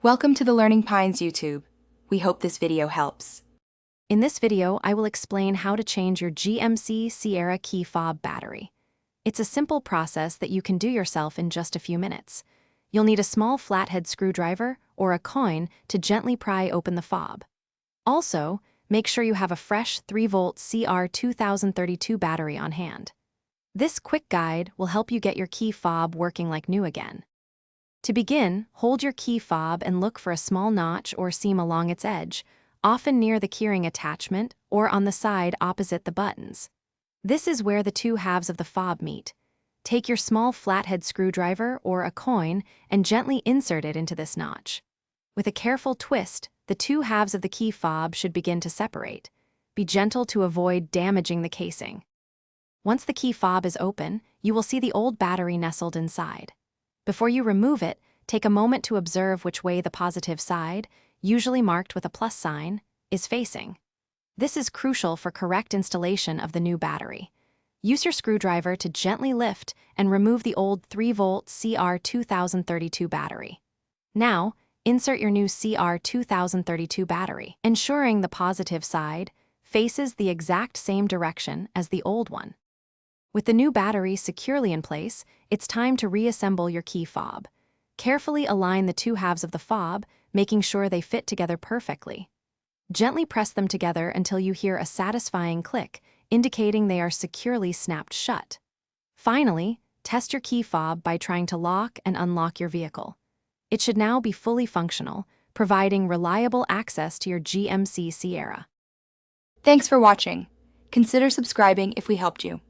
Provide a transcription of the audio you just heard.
Welcome to the Learning Pines YouTube. We hope this video helps. In this video, I will explain how to change your GMC Sierra key fob battery. It's a simple process that you can do yourself in just a few minutes. You'll need a small flathead screwdriver or a coin to gently pry open the fob. Also, make sure you have a fresh 3-volt CR2032 battery on hand. This quick guide will help you get your key fob working like new again. To begin, hold your key fob and look for a small notch or seam along its edge, often near the keyring attachment or on the side opposite the buttons. This is where the two halves of the fob meet. Take your small flathead screwdriver or a coin and gently insert it into this notch. With a careful twist, the two halves of the key fob should begin to separate. Be gentle to avoid damaging the casing. Once the key fob is open, you will see the old battery nestled inside. Before you remove it, take a moment to observe which way the positive side, usually marked with a plus sign, is facing. This is crucial for correct installation of the new battery. Use your screwdriver to gently lift and remove the old 3-volt CR2032 battery. Now, insert your new CR2032 battery, ensuring the positive side faces the exact same direction as the old one. With the new battery securely in place, it's time to reassemble your key fob. Carefully align the two halves of the fob, making sure they fit together perfectly. Gently press them together until you hear a satisfying click, indicating they are securely snapped shut. Finally, test your key fob by trying to lock and unlock your vehicle. It should now be fully functional, providing reliable access to your GMC Sierra. Thanks for watching. Consider subscribing if we helped you.